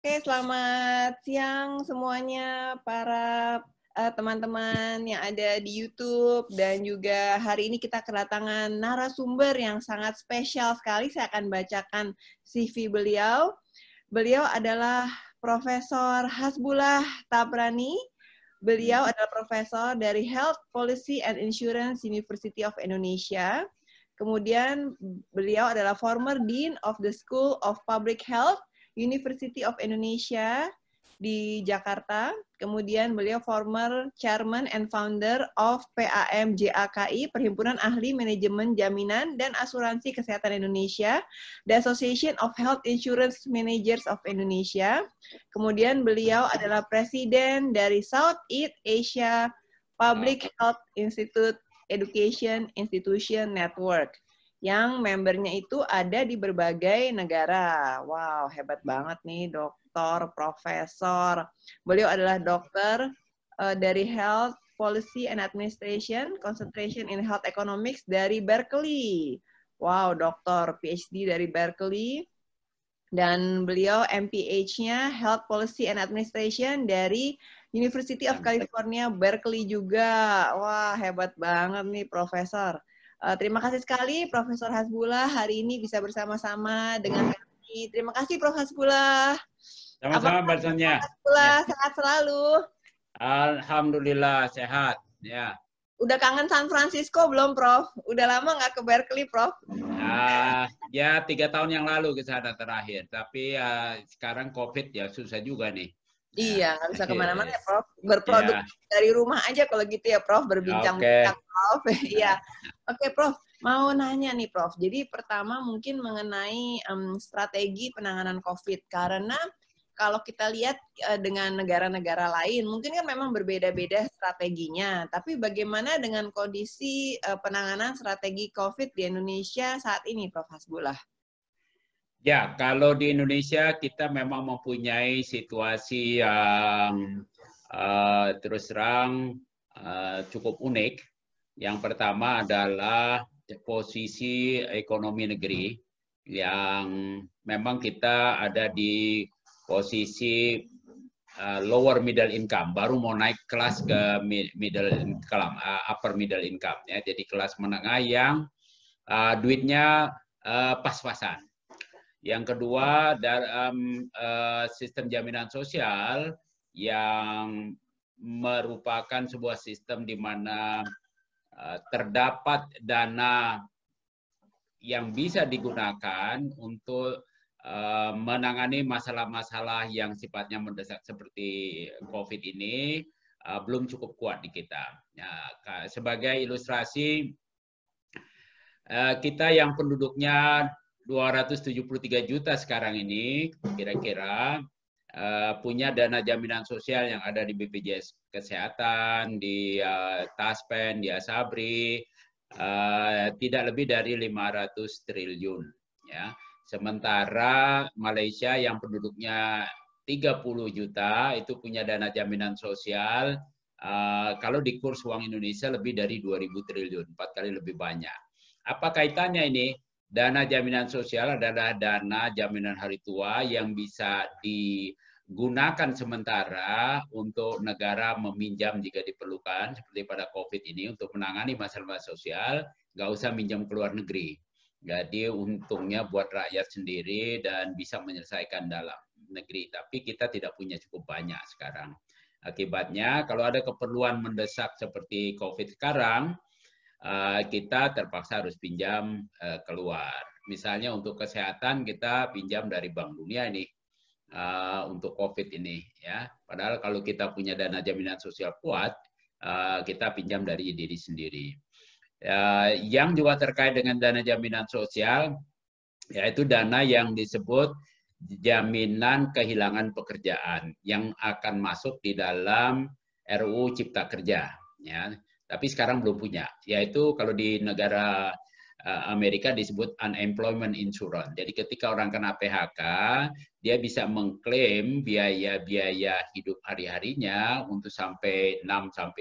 Oke, selamat siang semuanya para teman-teman yang ada di YouTube dan juga hari ini kita kedatangan narasumber yang sangat spesial sekali. Saya akan bacakan CV beliau. Beliau adalah Profesor Hasbullah Tabrani. Beliau adalah profesor dari Health Policy and Insurance University of Indonesia. Kemudian beliau adalah former Dean of the School of Public Health University of Indonesia di Jakarta. Kemudian beliau former chairman and founder of PAMJAKI, Perhimpunan Ahli Manajemen Jaminan dan Asuransi Kesehatan Indonesia, The Association of Health Insurance Managers of Indonesia. Kemudian beliau adalah presiden dari Southeast Asia Public Health Institute Education Institution Network, yang membernya itu ada di berbagai negara. Wow, hebat banget nih, dokter, profesor. Beliau adalah dokter dari Health Policy and Administration, Concentration in Health Economics dari Berkeley. Wow, dokter PhD dari Berkeley. Dan beliau MPH-nya Health Policy and Administration dari University of California, Berkeley juga. Wah, hebat banget nih, Profesor. Terima kasih sekali, Profesor Hasbullah, hari ini bisa bersama-sama dengan kami. Terima kasih, Prof. Hasbullah. Sama-sama, Mbak Sonia. Hasbullah, sehat selalu. Alhamdulillah, sehat. Ya. Udah kangen San Francisco belum, Prof? Udah lama nggak ke Berkeley, Prof? Ya, 3 tahun yang lalu ke sana terakhir. Tapi sekarang COVID ya susah juga nih. Iya, nggak bisa kemana-mana ya, Prof. Berproduk dari rumah aja kalau gitu ya, Prof. Berbincang-bincang, Prof. Iya. Oke, Prof. Mau nanya nih, Prof. Jadi pertama mungkin mengenai strategi penanganan COVID. Karena kalau kita lihat dengan negara-negara lain, mungkin kan memang berbeda-beda strateginya. Tapi bagaimana dengan kondisi penanganan strategi COVID di Indonesia saat ini, Prof. Hasbullah? Ya, kalau di Indonesia kita memang mempunyai situasi yang terus terang cukup unik. Yang pertama adalah posisi ekonomi negeri yang memang kita ada di posisi lower middle income, baru mau naik kelas ke middle income, upper middle income, ya. Jadi kelas menengah yang duitnya pas-pasan. Yang kedua, dalam sistem jaminan sosial yang merupakan sebuah sistem di mana terdapat dana yang bisa digunakan untuk menangani masalah-masalah yang sifatnya mendesak seperti COVID ini belum cukup kuat di kita. Sebagai ilustrasi, kita yang penduduknya 273 juta sekarang ini kira-kira punya dana jaminan sosial yang ada di BPJS Kesehatan, di Taspen, di Asabri, tidak lebih dari 500 triliun. Ya. Sementara Malaysia yang penduduknya 30 juta itu punya dana jaminan sosial, kalau di kurs uang Indonesia lebih dari 2.000 triliun, 4 kali lebih banyak. Apa kaitannya ini? Dana jaminan sosial adalah dana jaminan hari tua yang bisa digunakan sementara untuk negara meminjam jika diperlukan, seperti pada COVID ini, untuk menangani masalah sosial, nggak usah minjam ke luar negeri. Jadi untungnya buat rakyat sendiri dan bisa menyelesaikan dalam negeri. Tapi kita tidak punya cukup banyak sekarang. Akibatnya kalau ada keperluan mendesak seperti COVID sekarang, kita terpaksa harus pinjam keluar. Misalnya untuk kesehatan kita pinjam dari Bank Dunia ini untuk COVID ini, ya. Padahal kalau kita punya dana jaminan sosial kuat, kita pinjam dari diri sendiri. Yang juga terkait dengan dana jaminan sosial, yaitu dana yang disebut jaminan kehilangan pekerjaan yang akan masuk di dalam RUU Cipta Kerja, ya. Tapi sekarang belum punya, yaitu kalau di negara Amerika disebut unemployment insurance. Jadi ketika orang kena PHK, dia bisa mengklaim biaya-biaya hidup hari-harinya untuk sampai 6-1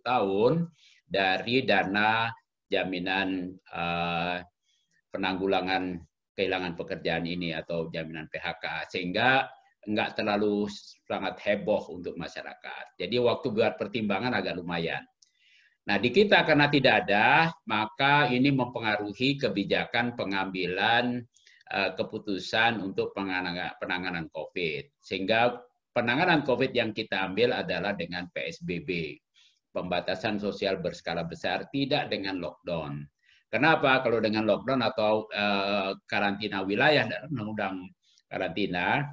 tahun dari dana jaminan penanggulangan kehilangan pekerjaan ini atau jaminan PHK. Sehingga nggak terlalu sangat heboh untuk masyarakat. Jadi waktu buat pertimbangan agak lumayan. Nah, di kita karena tidak ada, maka ini mempengaruhi kebijakan pengambilan keputusan untuk penanganan COVID. Sehingga penanganan COVID yang kita ambil adalah dengan PSBB, pembatasan sosial berskala besar, tidak dengan lockdown. Kenapa? Kalau dengan lockdown atau karantina wilayah dalam undang-undang karantina,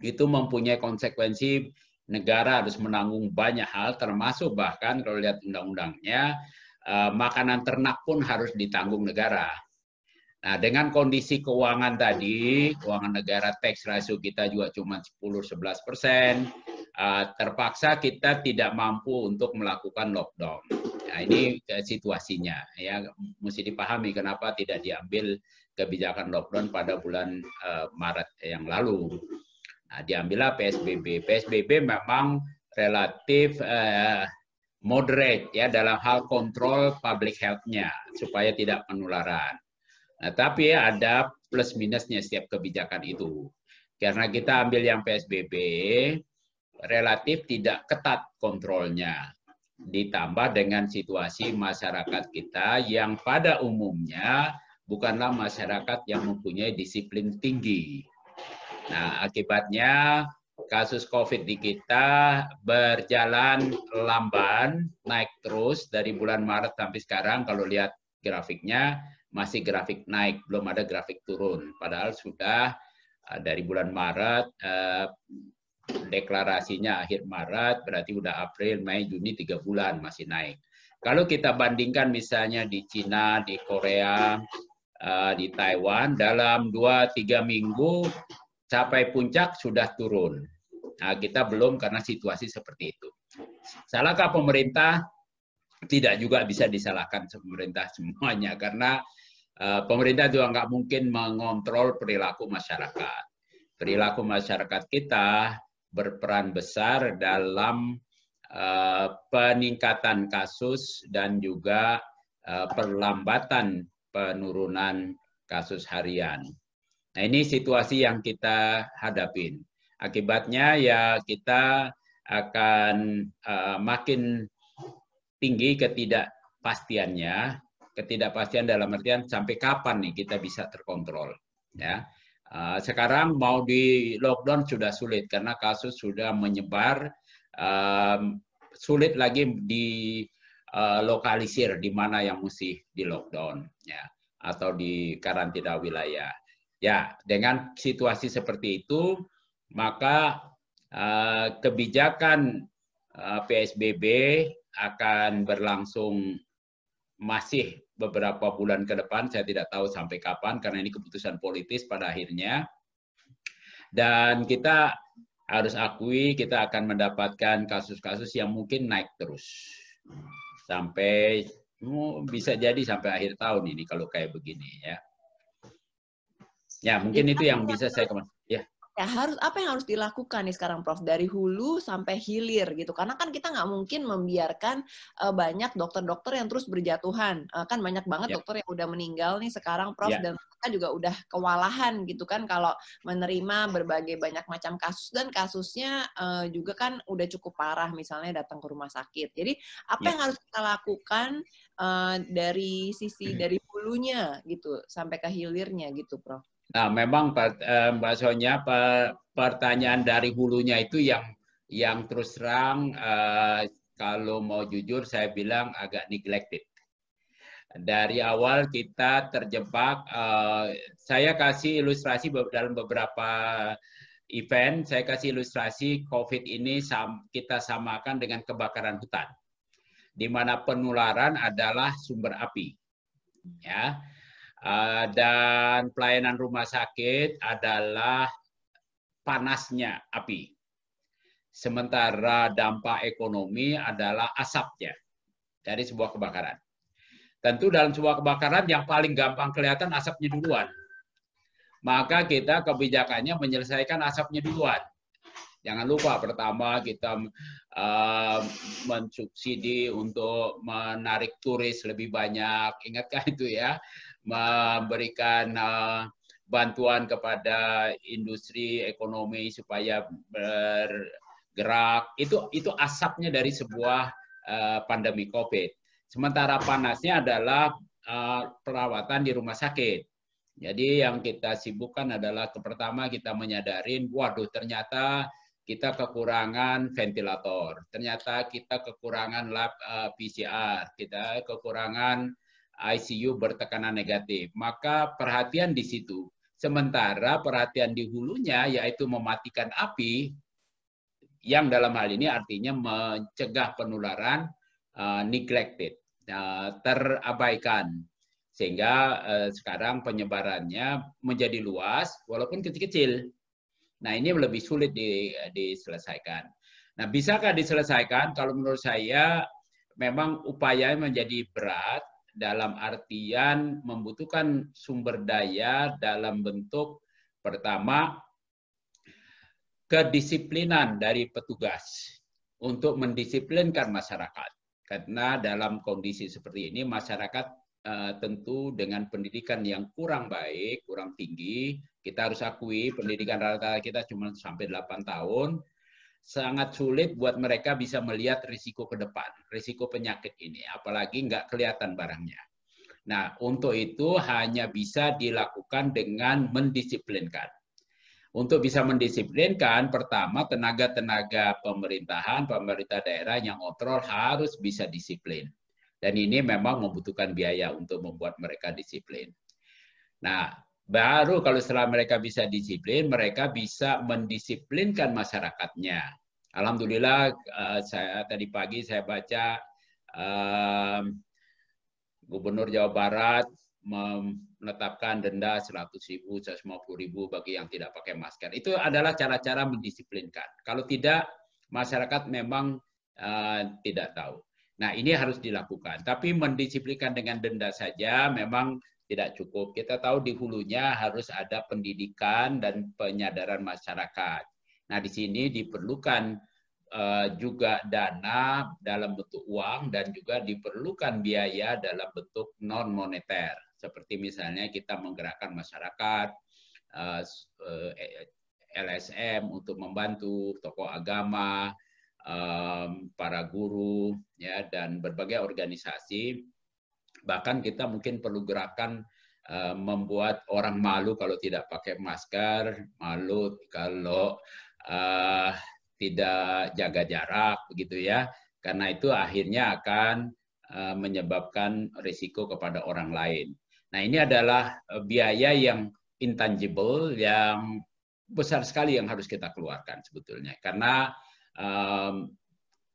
itu mempunyai konsekuensi negara harus menanggung banyak hal, termasuk bahkan kalau lihat undang-undangnya, makanan ternak pun harus ditanggung negara. Nah, dengan kondisi keuangan tadi, keuangan negara tax ratio kita juga cuma 10-11%, terpaksa kita tidak mampu untuk melakukan lockdown. Nah, ini situasinya, ya mesti dipahami kenapa tidak diambil kebijakan lockdown pada bulan Maret yang lalu. Nah, diambillah PSBB. PSBB memang relatif moderate ya dalam hal kontrol public health-nya supaya tidak penularan. Nah, tapi ada plus minusnya setiap kebijakan itu. Karena kita ambil yang PSBB, relatif tidak ketat kontrolnya. Ditambah dengan situasi masyarakat kita yang pada umumnya bukanlah masyarakat yang mempunyai disiplin tinggi. Nah, akibatnya kasus COVID di kita berjalan lamban, naik terus dari bulan Maret sampai sekarang. Kalau lihat grafiknya, masih grafik naik, belum ada grafik turun. Padahal sudah dari bulan Maret, deklarasinya akhir Maret, berarti udah April, Mei, Juni, 3 bulan masih naik. Kalau kita bandingkan misalnya di Cina, di Korea, di Taiwan, dalam 2-3 minggu sampai puncak sudah turun. Nah, kita belum karena situasi seperti itu. Salahkah pemerintah? Tidak juga bisa disalahkan pemerintah semuanya, karena pemerintah juga nggak mungkin mengontrol perilaku masyarakat. Perilaku masyarakat kita berperan besar dalam peningkatan kasus dan juga perlambatan penurunan kasus harian. Nah, ini situasi yang kita hadapin. Akibatnya ya kita akan makin tinggi ketidakpastiannya. Ketidakpastian dalam artian sampai kapan nih kita bisa terkontrol. Ya, sekarang mau di lockdown sudah sulit karena kasus sudah menyebar. Sulit lagi di lokalisir di mana yang mesti di lockdown, ya, atau di karantina wilayah. Ya, dengan situasi seperti itu, maka kebijakan PSBB akan berlangsung masih beberapa bulan ke depan. Saya tidak tahu sampai kapan, karena ini keputusan politis pada akhirnya. Dan kita harus akui kita akan mendapatkan kasus-kasus yang mungkin naik terus. Sampai, bisa jadi sampai akhir tahun ini kalau kayak begini ya. Ya, mungkin itu yang bisa saya komentar. Ya. Ya, apa yang harus dilakukan nih sekarang, Prof? Dari hulu sampai hilir gitu. Karena kan kita nggak mungkin membiarkan banyak dokter-dokter yang terus berjatuhan. Kan banyak banget dokter yang udah meninggal nih sekarang, Prof. Dan mereka juga udah kewalahan gitu kan kalau menerima berbagai banyak macam kasus. Dan kasusnya juga kan udah cukup parah, misalnya datang ke rumah sakit. Jadi apa yang harus kita lakukan dari sisi dari hulunya gitu sampai ke hilirnya gitu, Prof? Nah, memang Mbak Sonia, pertanyaan dari hulunya itu yang terus terang, kalau mau jujur saya bilang agak neglected. Dari awal kita terjebak, saya kasih ilustrasi dalam beberapa event, saya kasih ilustrasi COVID ini kita samakan dengan kebakaran hutan, di mana penularan adalah sumber api. Ya. Dan pelayanan rumah sakit adalah panasnya api. Sementara dampak ekonomi adalah asapnya dari sebuah kebakaran. Tentu dalam sebuah kebakaran yang paling gampang kelihatan asapnya duluan. Maka kita kebijakannya menyelesaikan asapnya duluan. Jangan lupa pertama kita mensubsidi untuk menarik turis lebih banyak. Ingatkah itu ya? Memberikan bantuan kepada industri ekonomi supaya bergerak. Itu asapnya dari sebuah pandemi COVID. Sementara panasnya adalah perawatan di rumah sakit. Jadi yang kita sibukkan adalah pertama kita menyadarin, waduh ternyata kita kekurangan ventilator, ternyata kita kekurangan lab PCR, kita kekurangan ICU bertekanan negatif. Maka perhatian di situ. Sementara perhatian di hulunya yaitu mematikan api, yang dalam hal ini artinya mencegah penularan, neglected, terabaikan. Sehingga sekarang penyebarannya menjadi luas walaupun kecil-kecil. Nah, ini lebih sulit diselesaikan. Nah, bisakah diselesaikan? Kalau menurut saya memang upaya menjadi berat dalam artian membutuhkan sumber daya dalam bentuk pertama kedisiplinan dari petugas untuk mendisiplinkan masyarakat. Karena dalam kondisi seperti ini masyarakat tentu dengan pendidikan yang kurang baik, kurang tinggi, kita harus akui pendidikan rata-rata kita cuma sampai 8 tahun, sangat sulit buat mereka bisa melihat risiko ke depan, risiko penyakit ini, apalagi nggak kelihatan barangnya. Nah, untuk itu hanya bisa dilakukan dengan mendisiplinkan. Untuk bisa mendisiplinkan, pertama tenaga-tenaga pemerintahan, pemerintah daerah yang kontrol harus bisa disiplin. Dan ini memang membutuhkan biaya untuk membuat mereka disiplin. Nah, baru kalau setelah mereka bisa disiplin, mereka bisa mendisiplinkan masyarakatnya. Alhamdulillah, tadi pagi saya baca Gubernur Jawa Barat menetapkan denda 100.000, 150.000 bagi yang tidak pakai masker. Itu adalah cara-cara mendisiplinkan. Kalau tidak, masyarakat memang tidak tahu. Nah, ini harus dilakukan. Tapi mendisiplinkan dengan denda saja memang tidak cukup. Kita tahu di hulunya harus ada pendidikan dan penyadaran masyarakat. Nah, di sini diperlukan juga dana dalam bentuk uang dan juga diperlukan biaya dalam bentuk non-moneter. Seperti misalnya kita menggerakkan masyarakat, LSM untuk membantu, tokoh agama, para guru, ya, dan berbagai organisasi. Bahkan kita mungkin perlu gerakan membuat orang malu kalau tidak pakai masker, malu kalau tidak jaga jarak, begitu ya. Karena itu akhirnya akan menyebabkan risiko kepada orang lain. Nah, ini adalah biaya yang intangible, yang besar sekali yang harus kita keluarkan sebetulnya. Karena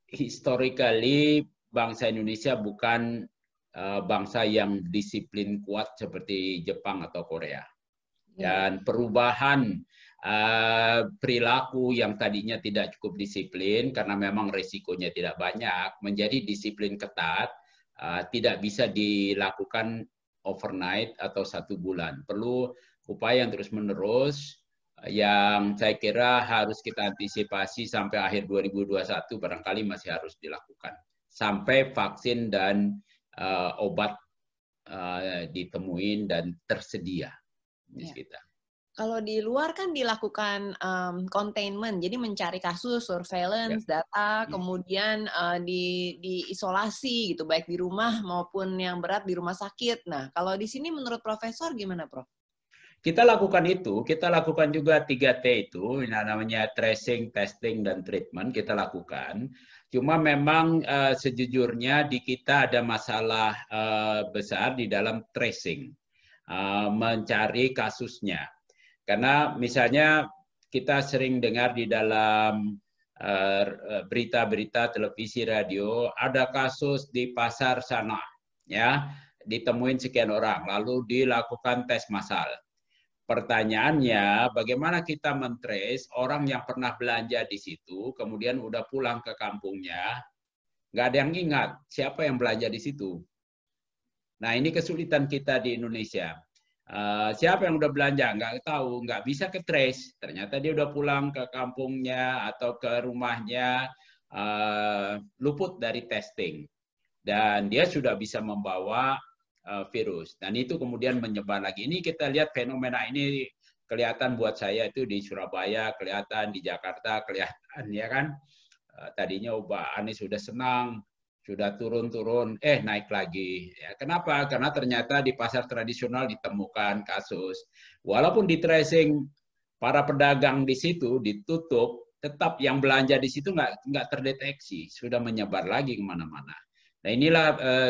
historically bangsa Indonesia bukan bangsa yang disiplin kuat seperti Jepang atau Korea. Dan perubahan perilaku yang tadinya tidak cukup disiplin karena memang resikonya tidak banyak menjadi disiplin ketat, tidak bisa dilakukan overnight atau 1 bulan. Perlu upaya yang terus-menerus yang saya kira harus kita antisipasi sampai akhir 2021 barangkali masih harus dilakukan sampai vaksin dan obat ditemuin dan tersedia di sekitar. Kalau di luar kan dilakukan containment, jadi mencari kasus, surveillance, data, kemudian diisolasi gitu, baik di rumah maupun yang berat di rumah sakit. Nah, kalau di sini menurut Profesor gimana, Prof? Kita lakukan itu, kita lakukan juga 3T itu, namanya tracing, testing, dan treatment, kita lakukan. Cuma memang sejujurnya di kita ada masalah besar di dalam tracing, mencari kasusnya. Karena misalnya kita sering dengar di dalam berita-berita televisi, radio, ada kasus di pasar sana, ya, ditemuin sekian orang, lalu dilakukan tes massal. Pertanyaannya, bagaimana kita men-trace orang yang pernah belanja di situ, kemudian udah pulang ke kampungnya, nggak ada yang ingat siapa yang belanja di situ. Nah, ini kesulitan kita di Indonesia. Siapa yang udah belanja? Nggak tahu, nggak bisa ke-trace. Ternyata dia udah pulang ke kampungnya atau ke rumahnya, luput dari testing. Dan dia sudah bisa membawa virus. Dan itu kemudian menyebar lagi. Ini kita lihat fenomena ini kelihatan buat saya itu di Surabaya, kelihatan di Jakarta, kelihatan ya kan. Tadinya Pak Anies sudah senang, sudah turun-turun, naik lagi. Ya, kenapa? Karena ternyata di pasar tradisional ditemukan kasus. Walaupun di tracing para pedagang di situ ditutup, tetap yang belanja di situ nggak terdeteksi, sudah menyebar lagi kemana-mana. Nah inilah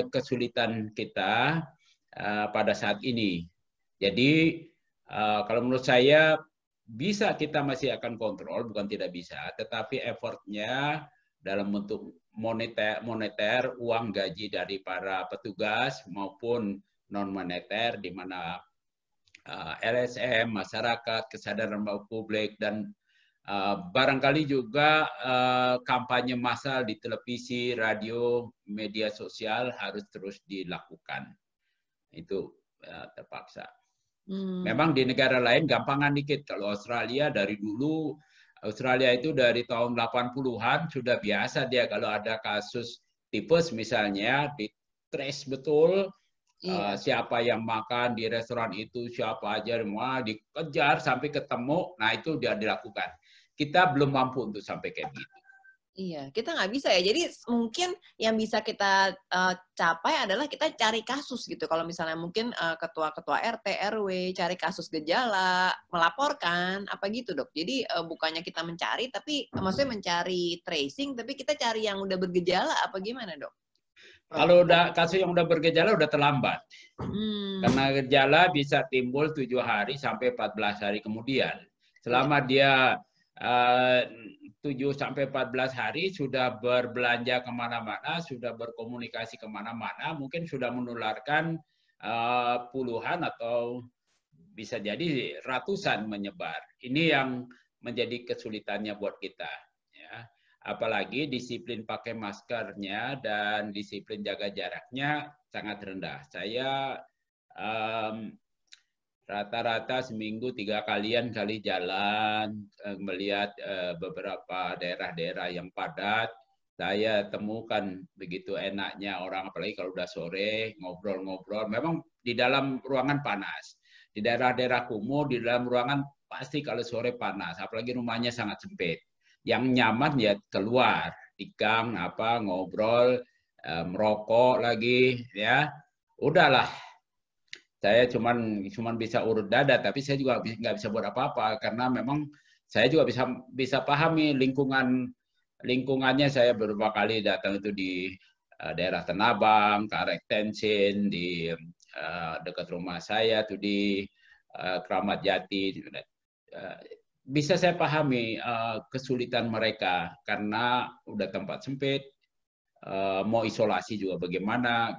kesulitan kita pada saat ini. Jadi kalau menurut saya bisa kita masih akan kontrol, bukan tidak bisa, tetapi effortnya dalam bentuk moneter, uang gaji dari para petugas maupun non moneter, di mana LSM, masyarakat, kesadaran publik, dan barangkali juga kampanye massal di televisi, radio, media sosial harus terus dilakukan. Itu terpaksa. Memang di negara lain gampangan dikit. Kalau Australia dari dulu, Australia itu dari tahun 80-an sudah biasa dia kalau ada kasus tipes misalnya, di trace betul siapa yang makan di restoran itu, siapa aja, semua dikejar sampai ketemu. Nah itu dia dilakukan. Kita belum mampu untuk sampai kayak gitu. Iya, kita nggak bisa ya. Jadi mungkin yang bisa kita capai adalah kita cari kasus gitu. Kalau misalnya mungkin ketua-ketua RT, RW cari kasus gejala, melaporkan, apa gitu dok. Jadi bukannya kita mencari, tapi maksudnya mencari tracing, tapi kita cari yang udah bergejala, apa gimana dok? Kalau udah kasus yang udah bergejala udah terlambat. Karena gejala bisa timbul 7 hari sampai 14 hari kemudian. Selama dia 7 sampai 14 hari sudah berbelanja kemana-mana, sudah berkomunikasi kemana-mana, mungkin sudah menularkan puluhan atau bisa jadi ratusan menyebar. Ini yang menjadi kesulitannya buat kita. Ya. Apalagi disiplin pakai maskernya dan disiplin jaga jaraknya sangat rendah. Saya rata-rata seminggu 3 kali jalan, melihat beberapa daerah-daerah yang padat. Saya temukan begitu enaknya orang, apalagi kalau udah sore, ngobrol-ngobrol. Memang di dalam ruangan panas. Di daerah-daerah kumuh, di dalam ruangan pasti kalau sore panas. Apalagi rumahnya sangat sempit. Yang nyaman ya keluar, di gang, ngobrol, merokok lagi. Ya, udahlah. Saya cuman bisa urut dada, tapi saya juga nggak bisa buat apa-apa karena memang saya juga bisa pahami lingkungannya. Saya beberapa kali datang itu di daerah Tanabang, Karek Tensin, di dekat rumah saya tuh di Kramat Jati. Bisa saya pahami kesulitan mereka karena udah tempat sempit, mau isolasi juga bagaimana.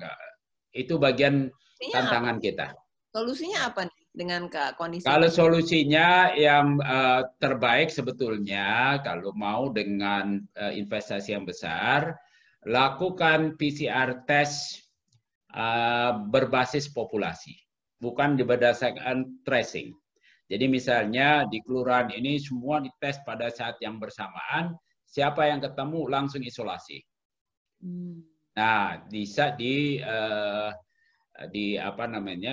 Itu bagian tantangan kita. Solusinya apa nih dengan kondisi? Kalau solusinya yang terbaik sebetulnya kalau mau dengan investasi yang besar, lakukan PCR test berbasis populasi, bukan berdasarkan tracing. Jadi misalnya di kelurahan ini semua dites pada saat yang bersamaan, siapa yang ketemu langsung isolasi. Nah, bisa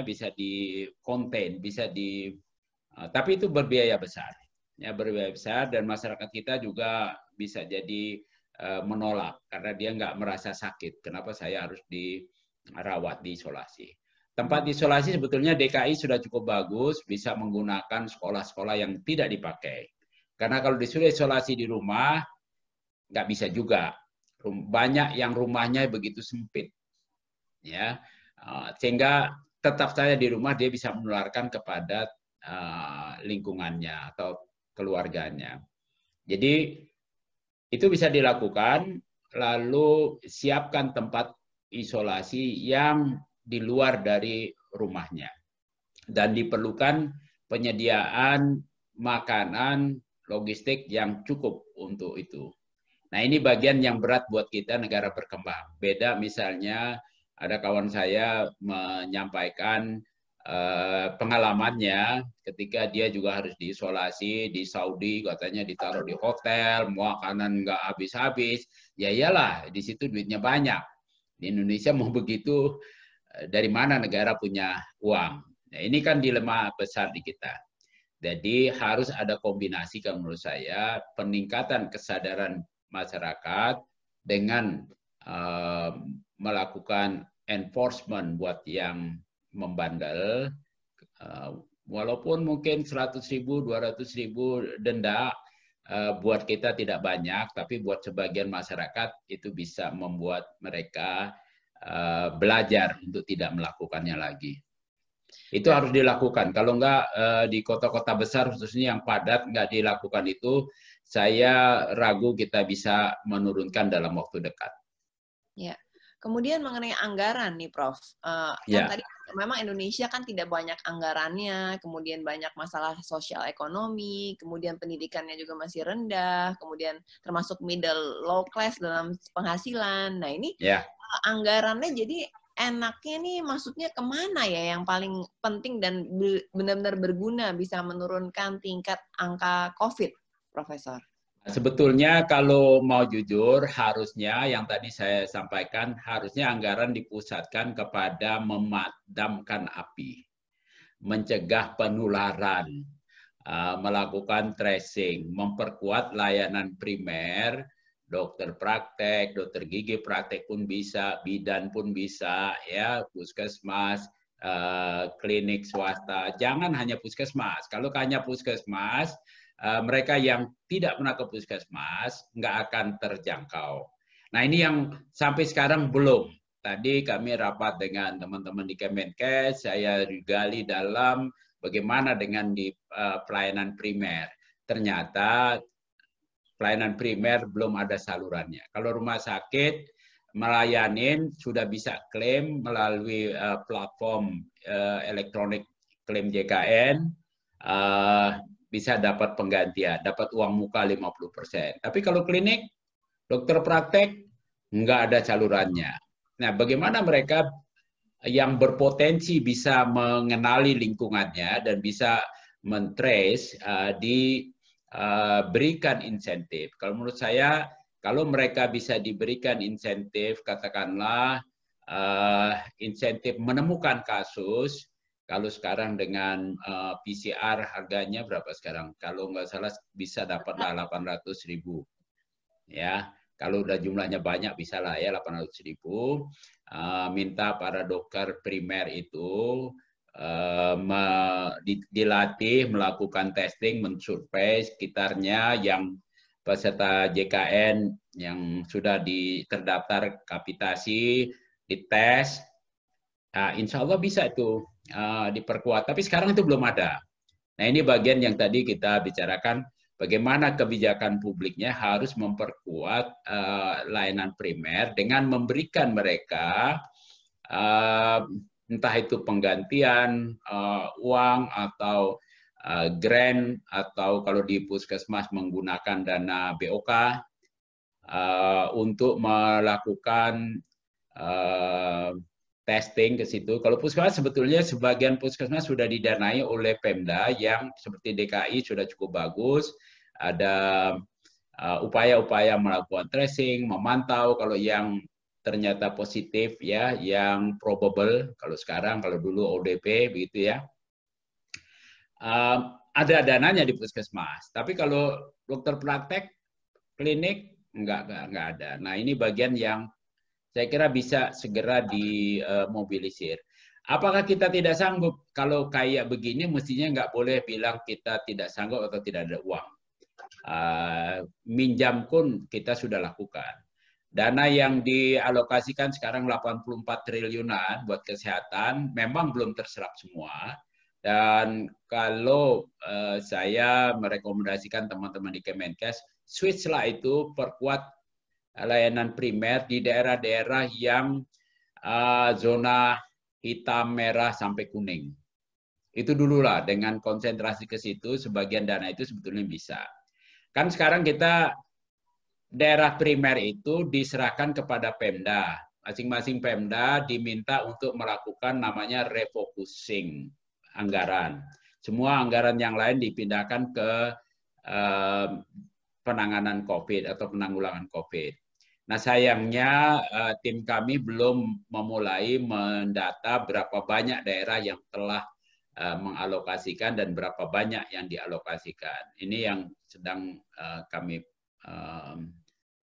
bisa di contain, tapi itu berbiaya besar. Ya, berbiaya besar dan masyarakat kita juga bisa jadi menolak karena dia nggak merasa sakit. Kenapa saya harus dirawat, diisolasi? Tempat isolasi sebetulnya DKI sudah cukup bagus, bisa menggunakan sekolah-sekolah yang tidak dipakai. Karena kalau disuruh isolasi di rumah, nggak bisa juga. Banyak yang rumahnya begitu sempit. Ya, sehingga tetap saja di rumah dia bisa menularkan kepada lingkungannya atau keluarganya. Jadi itu bisa dilakukan, lalu siapkan tempat isolasi yang di luar dari rumahnya. Dan diperlukan penyediaan makanan, logistik yang cukup untuk itu. Nah ini bagian yang berat buat kita negara berkembang. Beda misalnya ada kawan saya menyampaikan pengalamannya ketika dia juga harus diisolasi di Saudi, katanya ditaruh di hotel, makanan nggak habis-habis. Ya iyalah, di situ duitnya banyak. Di Indonesia mau begitu dari mana negara punya uang. Nah, ini kan dilema besar di kita. Jadi harus ada kombinasi kalau menurut saya peningkatan kesadaran masyarakat dengan melakukan enforcement buat yang membandel, walaupun mungkin 100.000, 200.000 denda buat kita tidak banyak, tapi buat sebagian masyarakat itu bisa membuat mereka belajar untuk tidak melakukannya lagi. Itu harus dilakukan. Kalau enggak di kota-kota besar khususnya yang padat enggak dilakukan itu, saya ragu kita bisa menurunkan dalam waktu dekat. Ya. Kemudian mengenai anggaran nih, Prof. Kan tadi memang Indonesia kan tidak banyak anggarannya, kemudian banyak masalah sosial ekonomi, kemudian pendidikannya juga masih rendah, kemudian termasuk middle low class dalam penghasilan. Nah ini anggarannya jadi enaknya nih maksudnya kemana ya yang paling penting dan benar-benar berguna bisa menurunkan tingkat angka COVID, Profesor? Sebetulnya kalau mau jujur, harusnya yang tadi saya sampaikan, harusnya anggaran dipusatkan kepada memadamkan api, mencegah penularan, melakukan tracing, memperkuat layanan primer, dokter praktek, dokter gigi praktek pun bisa, bidan pun bisa, ya, puskesmas, klinik swasta. Jangan hanya puskesmas. Kalau hanya puskesmas, mereka yang tidak pernah ke puskesmas nggak akan terjangkau. Nah ini yang sampai sekarang belum. Tadi kami rapat dengan teman-teman di Kemenkes, saya gali dalam bagaimana dengan di pelayanan primer. Ternyata pelayanan primer belum ada salurannya. Kalau rumah sakit melayanin sudah bisa klaim melalui platform elektronik klaim JKN, bisa dapat penggantian, dapat uang muka 50%. Tapi kalau klinik, dokter praktek, nggak ada salurannya. Nah, bagaimana mereka yang berpotensi bisa mengenali lingkungannya dan bisa mentrace, diberikan insentif. Kalau menurut saya, kalau mereka bisa diberikan insentif, katakanlah insentif menemukan kasus. Kalau sekarang dengan PCR harganya berapa sekarang? Kalau nggak salah bisa dapatlah 800.000. Ya, kalau udah jumlahnya banyak bisa lah ya 800.000. Minta para dokter primer itu dilatih melakukan testing, mensurvei sekitarnya yang peserta JKN yang sudah terdaftar kapitasi, dites. Nah, insya Allah bisa itu diperkuat. Tapi sekarang itu belum ada. Nah ini bagian yang tadi kita bicarakan, bagaimana kebijakan publiknya harus memperkuat layanan primer dengan memberikan mereka entah itu penggantian uang atau grant, atau kalau di puskesmas menggunakan dana BOK untuk melakukan testing ke situ. Kalau puskesmas sebetulnya sebagian puskesmas sudah didanai oleh Pemda yang seperti DKI sudah cukup bagus. Ada upaya-upaya melakukan tracing, memantau kalau yang ternyata positif ya, yang probable kalau sekarang, kalau dulu ODP begitu ya. Ada dananya di puskesmas. Tapi kalau dokter praktek, klinik enggak ada. Nah, ini bagian yang saya kira bisa segera dimobilisir. Apakah kita tidak sanggup? Kalau kayak begini, mestinya nggak boleh bilang kita tidak sanggup atau tidak ada uang. Minjam pun kita sudah lakukan. Dana yang dialokasikan sekarang 84 triliunan buat kesehatan, memang belum terserap semua. Dan kalau saya merekomendasikan teman-teman di Kemenkes, switch lah itu, perkuat layanan primer di daerah-daerah yang zona hitam, merah, sampai kuning. Itu dulu lah, dengan konsentrasi ke situ, sebagian dana itu sebetulnya bisa. Kan sekarang kita, daerah primer itu diserahkan kepada Pemda. Masing-masing Pemda diminta untuk melakukan namanya refocusing anggaran. Semua anggaran yang lain dipindahkan ke penanganan COVID atau penanggulangan COVID. Nah, sayangnya tim kami belum memulai mendata berapa banyak daerah yang telah mengalokasikan dan berapa banyak yang dialokasikan. Ini yang sedang kami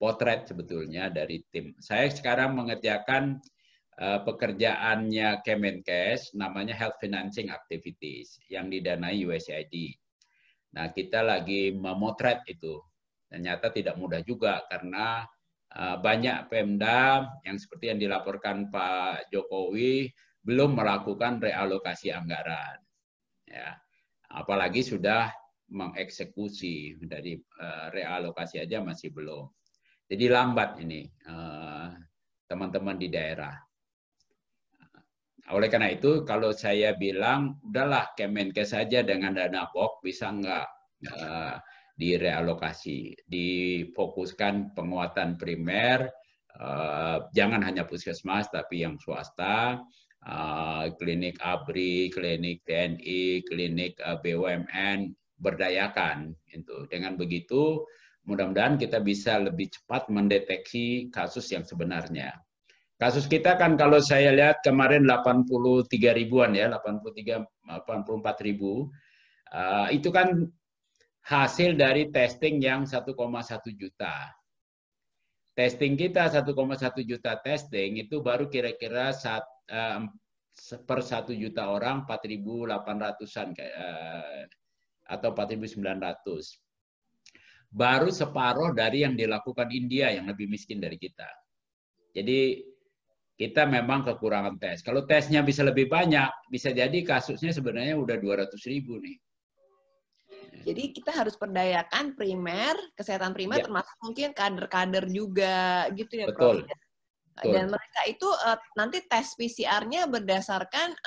potret sebetulnya dari tim. Saya sekarang mengerjakan pekerjaannya Kemenkes, namanya Health Financing Activities, yang didanai USAID. Nah, kita lagi memotret itu. Ternyata tidak mudah juga karena banyak Pemda yang seperti yang dilaporkan Pak Jokowi belum melakukan realokasi anggaran. Ya, apalagi sudah mengeksekusi dari realokasi aja masih belum. Jadi lambat ini teman-teman di daerah. Oleh karena itu, kalau saya bilang, udahlah Kemenkes saja dengan dana BOK bisa nggak direalokasi, difokuskan penguatan primer, jangan hanya puskesmas tapi yang swasta, klinik ABRI, klinik TNI, klinik BUMN, berdayakan. Dengan begitu, mudah-mudahan kita bisa lebih cepat mendeteksi kasus yang sebenarnya. Kasus kita kan kalau saya lihat kemarin 83 ribuan ya, 84 ribu, itu kan hasil dari testing yang 1,1 juta. Testing kita 1,1 juta testing itu baru kira-kira per 1 juta orang 4.800-an atau 4.900. Baru separuh dari yang dilakukan India yang lebih miskin dari kita. Jadi kita memang kekurangan tes. Kalau tesnya bisa lebih banyak, bisa jadi kasusnya sebenarnya udah 200 ribu nih. Jadi kita harus perdayakan primer, kesehatan primer, termasuk mungkin kader-kader juga gitu ya, Betul. Prof. Dan mereka itu nanti tes PCR-nya berdasarkan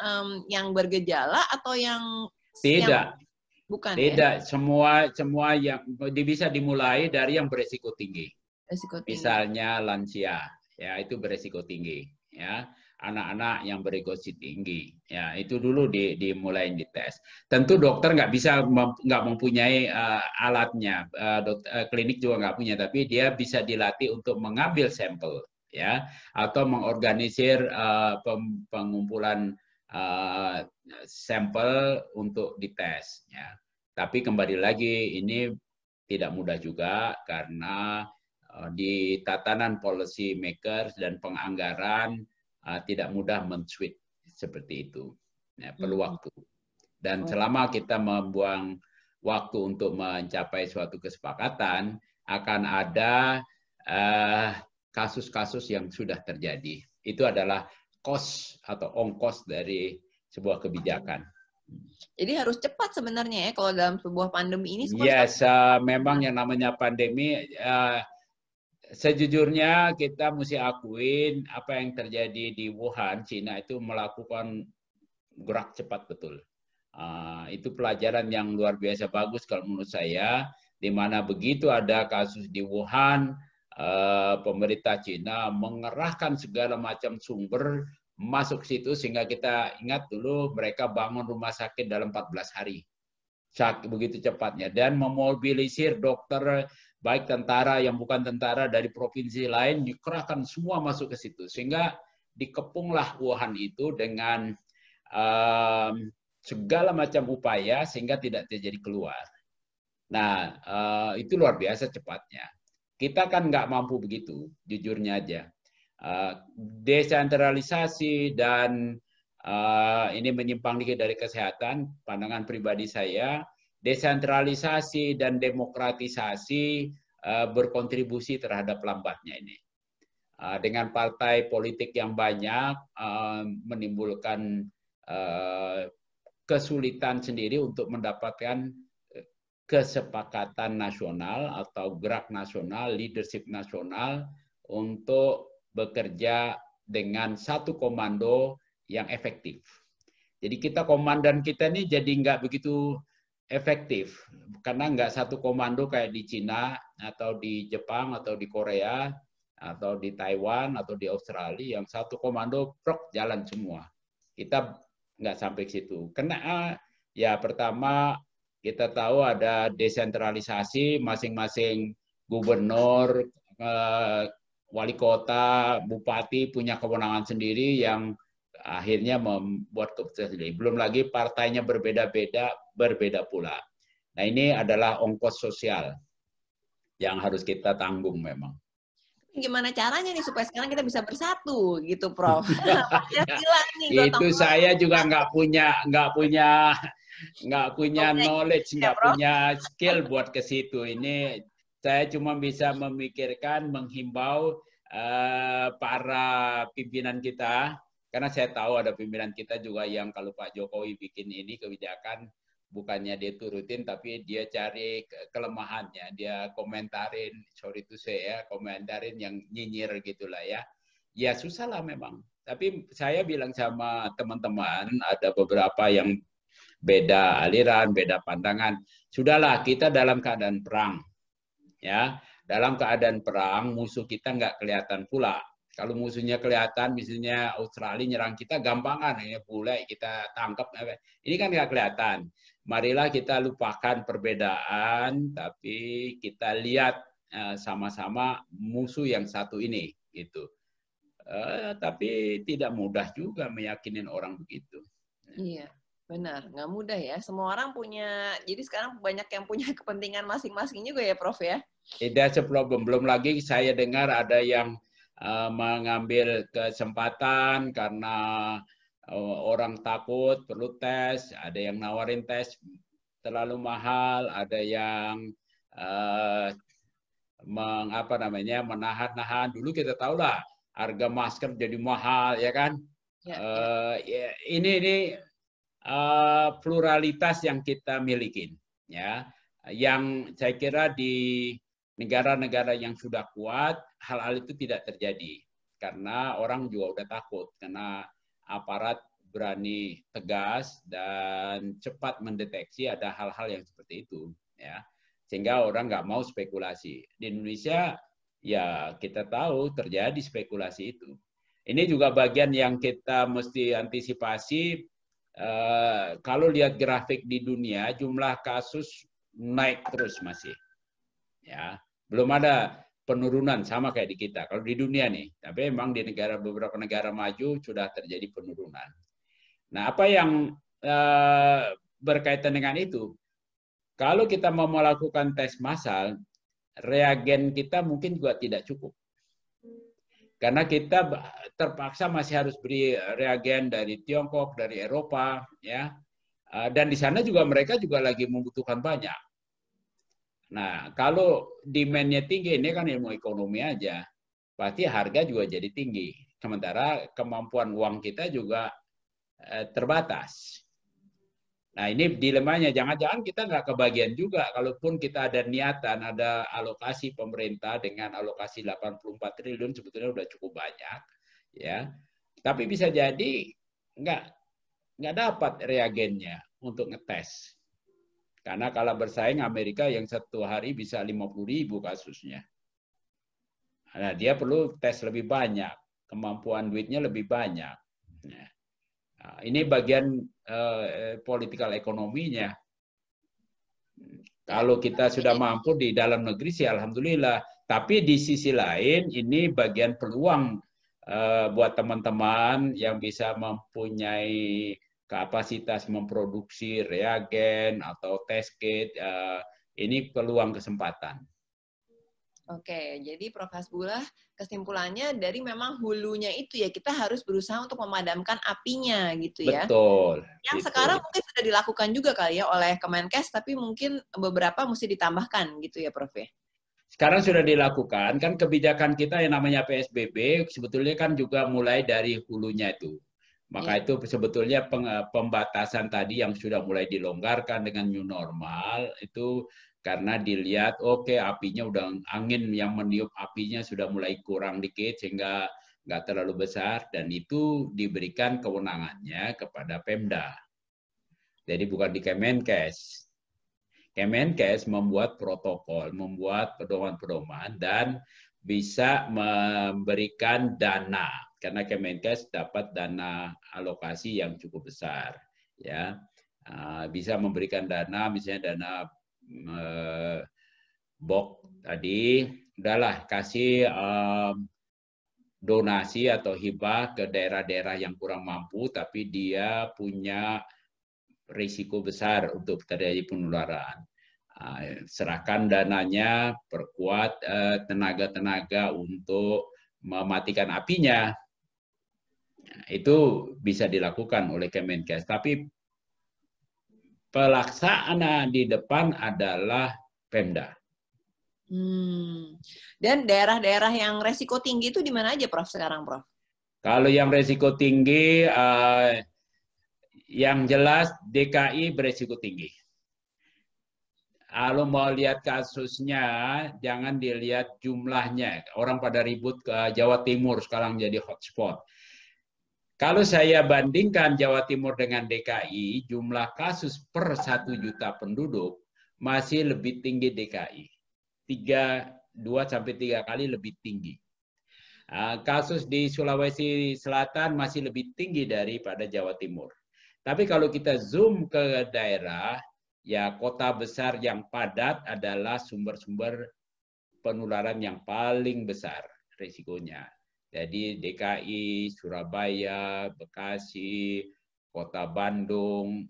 yang bergejala atau yang tidak, bukan tidak. Ya? Semua yang bisa dimulai dari yang beresiko tinggi. Beresiko tinggi. Misalnya lansia, ya itu beresiko tinggi, ya. Anak-anak yang beresiko tinggi, ya itu dulu dimulai dites. Tentu dokter nggak mempunyai alatnya, klinik juga nggak punya, tapi dia bisa dilatih untuk mengambil sampel, ya, atau mengorganisir pengumpulan sampel untuk dites, ya. Tapi kembali lagi ini tidak mudah juga karena di tatanan policy makers dan penganggaran tidak mudah men-switch seperti itu. Ya, perlu waktu. Dan selama kita membuang waktu untuk mencapai suatu kesepakatan, akan ada kasus-kasus yang sudah terjadi. Itu adalah cost atau ongkos dari sebuah kebijakan. Jadi harus cepat sebenarnya ya kalau dalam sebuah pandemi ini. Yes, memang yang namanya pandemi, sejujurnya kita mesti akuin apa yang terjadi di Wuhan, Cina itu melakukan gerak cepat betul. Itu pelajaran yang luar biasa bagus kalau menurut saya, di mana begitu ada kasus di Wuhan, pemerintah Cina mengerahkan segala macam sumber masuk situ sehingga kita ingat dulu mereka bangun rumah sakit dalam 14 hari. Begitu cepatnya dan memobilisir dokter baik tentara yang bukan tentara dari provinsi lain dikerahkan semua masuk ke situ sehingga dikepunglah Wuhan itu dengan segala macam upaya sehingga tidak terjadi keluar. Nah, itu luar biasa cepatnya. Kita kan nggak mampu begitu, jujurnya aja. Desentralisasi dan ini menyimpang dikit dari kesehatan, pandangan pribadi saya, desentralisasi dan demokratisasi berkontribusi terhadap lambatnya ini. Dengan partai politik yang banyak menimbulkan kesulitan sendiri untuk mendapatkan kesepakatan nasional atau gerak nasional, leadership nasional untuk bekerja dengan satu komando yang efektif. Jadi komandan kita ini jadi nggak begitu efektif karena nggak satu komando kayak di Cina atau di Jepang atau di Korea atau di Taiwan atau di Australia yang satu komando jalan semua. Kita nggak sampai ke situ. Karena ya pertama kita tahu ada desentralisasi, masing-masing gubernur wali kota, bupati punya kewenangan sendiri yang akhirnya membuat keputusan sendiri. Belum lagi partainya berbeda-beda, berbeda pula. Nah, ini adalah ongkos sosial yang harus kita tanggung memang. Gimana caranya nih supaya sekarang kita bisa bersatu gitu, Prof? Pancasila nih gotong Itu saya juga nggak punya knowledge, ya, nggak Prof. punya skill buat ke situ. Ini saya cuma bisa memikirkan, menghimbau para pimpinan kita, karena saya tahu ada pimpinan kita juga yang kalau Pak Jokowi bikin ini kebijakan, bukannya dia turutin, tapi dia cari kelemahannya, dia komentarin, sorry to say ya, komentarin yang nyinyir gitulah ya. Ya susah lah memang. Tapi saya bilang sama teman-teman, ada beberapa yang beda aliran, beda pandangan. Sudahlah, kita dalam keadaan perang. Ya, dalam keadaan perang, musuh kita nggak kelihatan pula. Kalau musuhnya kelihatan, misalnya Australia nyerang kita, gampangan, ya bule kita tangkap. Ini kan nggak kelihatan. Marilah kita lupakan perbedaan, tapi kita lihat sama-sama musuh yang satu ini, gitu. Tapi tidak mudah juga meyakinin orang begitu. Iya, benar. Nggak mudah ya. Semua orang punya, jadi sekarang banyak yang punya kepentingan masing-masing juga ya, Prof ya? That's a problem. Belum lagi saya dengar ada yang mengambil kesempatan karena orang takut perlu tes, ada yang nawarin tes terlalu mahal, ada yang menahan-nahan. Dulu kita tahu lah harga masker jadi mahal, ya kan? Ini pluralitas yang kita miliki, ya. Yang saya kira di negara-negara yang sudah kuat, hal-hal itu tidak terjadi. Karena orang juga udah takut, karena aparat berani tegas dan cepat mendeteksi ada hal-hal yang seperti itu. Ya. Sehingga orang nggak mau spekulasi. Di Indonesia, ya kita tahu terjadi spekulasi itu. Ini juga bagian yang kita mesti antisipasi. Kalau lihat grafik di dunia, jumlah kasus naik terus masih. Ya, belum ada penurunan sama kayak di kita. Kalau di dunia nih, tapi memang di beberapa negara maju sudah terjadi penurunan. Nah, apa yang berkaitan dengan itu? Kalau kita mau melakukan tes massal, reagen kita mungkin juga tidak cukup. Karena kita terpaksa masih harus beri reagen dari Tiongkok, dari Eropa, ya. Dan di sana juga mereka juga lagi membutuhkan banyak. Nah, kalau demand-nya tinggi, ini kan ilmu ekonomi aja, pasti harga juga jadi tinggi. Sementara kemampuan uang kita juga terbatas. Nah, ini dilemanya. Jangan-jangan kita nggak kebagian juga. Kalaupun kita ada niatan, ada alokasi pemerintah dengan alokasi 84 triliun, sebetulnya udah cukup banyak. Ya. Tapi bisa jadi nggak dapat reagennya untuk ngetes. Karena kalau bersaing Amerika yang satu hari bisa 50.000 kasusnya. Nah, dia perlu tes lebih banyak. Kemampuan duitnya lebih banyak. Nah, ini bagian politikal ekonominya. Kalau kita sudah mampu di dalam negeri sih alhamdulillah. Tapi di sisi lain ini bagian peluang buat teman-teman yang bisa mempunyai kapasitas memproduksi reagen atau test kit. Ini peluang kesempatan. Oke, jadi Prof. Hasbullah kesimpulannya dari memang hulunya itu ya kita harus berusaha untuk memadamkan apinya gitu ya. Betul. Yang sekarang mungkin sudah dilakukan juga kali ya oleh Kemenkes, tapi mungkin beberapa mesti ditambahkan gitu ya Prof ya. Sekarang sudah dilakukan, kan kebijakan kita yang namanya PSBB sebetulnya kan juga mulai dari hulunya itu. Maka itu sebetulnya pembatasan tadi yang sudah mulai dilonggarkan dengan new normal itu karena dilihat oke, apinya udah angin yang meniup apinya sudah mulai kurang dikit sehingga nggak terlalu besar dan itu diberikan kewenangannya kepada Pemda. Jadi bukan di Kemenkes. Kemenkes membuat protokol, membuat pedoman-pedoman dan bisa memberikan dana karena Kemenkes dapat dana alokasi yang cukup besar, ya bisa memberikan dana, misalnya dana BOK tadi, udahlah kasih donasi atau hibah ke daerah-daerah yang kurang mampu, tapi dia punya risiko besar untuk terjadi penularan. Serahkan dananya, perkuat tenaga-tenaga untuk mematikan apinya. Itu bisa dilakukan oleh Kemenkes. Tapi pelaksana di depan adalah Pemda. Dan daerah-daerah yang resiko tinggi itu di mana aja, Prof, sekarang, Prof? Kalau yang resiko tinggi, yang jelas DKI beresiko tinggi. Kalau mau lihat kasusnya, jangan dilihat jumlahnya. Orang pada ribut ke Jawa Timur sekarang jadi hotspot. Kalau saya bandingkan Jawa Timur dengan DKI, jumlah kasus per 1 juta penduduk masih lebih tinggi DKI. 2-3 kali lebih tinggi. Kasus di Sulawesi Selatan masih lebih tinggi daripada Jawa Timur. Tapi kalau kita zoom ke daerah, ya kota besar yang padat adalah sumber-sumber penularan yang paling besar risikonya. Jadi DKI, Surabaya, Bekasi, Kota Bandung,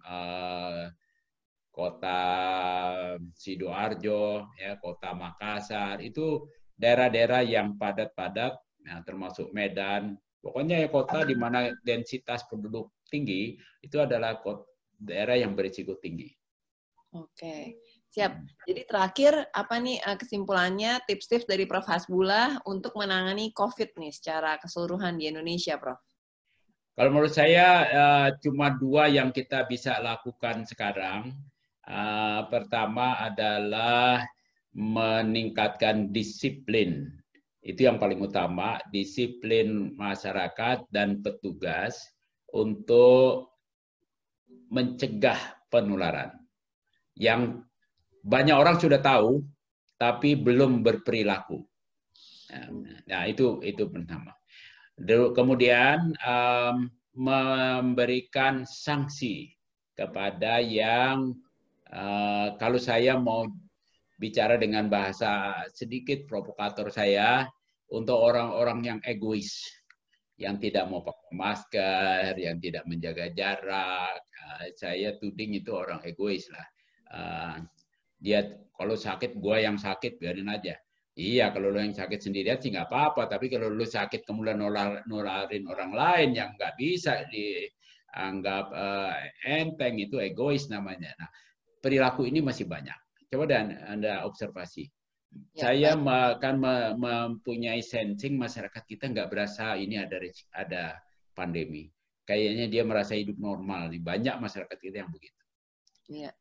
Kota Sidoarjo, ya, Kota Makassar, itu daerah-daerah yang padat-padat, nah, termasuk Medan. Pokoknya ya kota di mana densitas penduduk tinggi, itu adalah daerah yang berisiko tinggi. Oke, siap. Jadi terakhir, apa nih kesimpulannya, tips-tips dari Prof. Hasbullah untuk menangani COVID nih secara keseluruhan di Indonesia, Prof? Kalau menurut saya cuma 2 yang kita bisa lakukan sekarang. Pertama adalah meningkatkan disiplin. Itu yang paling utama, disiplin masyarakat dan petugas untuk mencegah penularan. Yang banyak orang sudah tahu, tapi belum berperilaku. Nah, itu pertama. Kemudian memberikan sanksi kepada yang kalau saya mau bicara dengan bahasa sedikit provokator saya, untuk orang-orang yang egois, yang tidak mau pakai masker, yang tidak menjaga jarak, saya tuding itu orang egois lah. Dia kalau sakit, gue yang sakit, biarin aja. Iya, kalau lo yang sakit sendirian sih nggak apa-apa, tapi kalau lo sakit kemudian nularin orang lain yang nggak bisa dianggap enteng, itu egois namanya. Nah, perilaku ini masih banyak. Coba dan Anda observasi. Ya, saya akan mempunyai sensing masyarakat kita nggak berasa ini ada pandemi. Kayaknya dia merasa hidup normal. Banyak masyarakat kita yang begitu. Iya.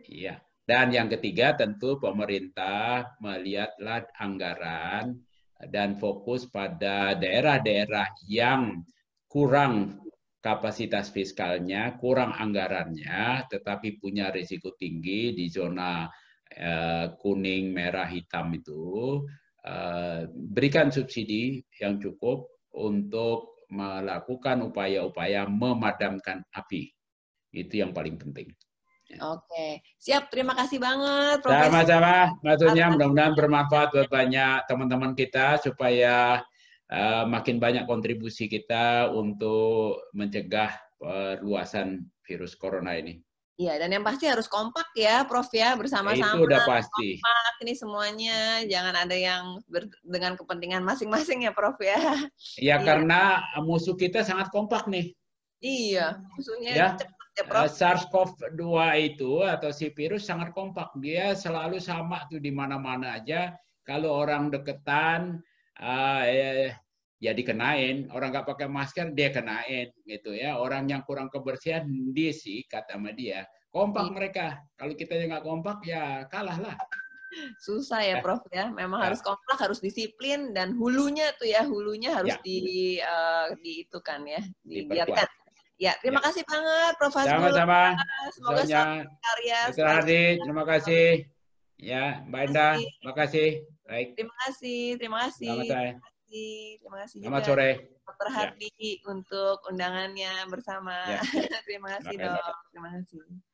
Iya. Dan yang ketiga tentu pemerintah melihatlah anggaran dan fokus pada daerah-daerah yang kurang kapasitas fiskalnya, kurang anggarannya, tetapi punya risiko tinggi di zona kuning, merah, hitam itu, berikan subsidi yang cukup untuk melakukan upaya-upaya memadamkan api. Itu yang paling penting. Oke, siap. Terima kasih banget, Profesor. Sama-sama, maksudnya mudah-mudahan bermanfaat buat banyak teman-teman kita supaya makin banyak kontribusi kita untuk mencegah perluasan virus corona ini. Iya, dan yang pasti harus kompak ya, Prof ya, bersama-sama. Itu udah pasti. Kompak ini semuanya, jangan ada yang dengan kepentingan masing-masing ya, Prof ya. Ya, karena musuh kita sangat kompak nih. Iya, musuhnya ya. cepat ya, Prof. SARS-CoV-2 itu atau si virus sangat kompak. Dia selalu sama tuh di mana-mana aja. Kalau orang deketan, ya dikenain. Orang nggak pakai masker, dia kenain. Gitu ya. Orang yang kurang kebersihan, disikat sama dia. Kompak mereka. Kalau kita yang nggak kompak, ya kalah lah. Susah ya, Prof ya. Memang harus kompak, harus disiplin, dan hulunya tuh ya, hulunya harus diitukan ya, dibiarkan. Ya, terima kasih banget, Prof Hasbullah. Sama-sama. Semoga selamat karya. Dr. Hadi, terima kasih. Ya, Mbak Indah, terima kasih. Baik. Terima kasih, terima kasih. Terima kasih juga. Selamat sore. Dr. Hadi untuk undangannya bersama. Terima kasih, Dok. Terima kasih.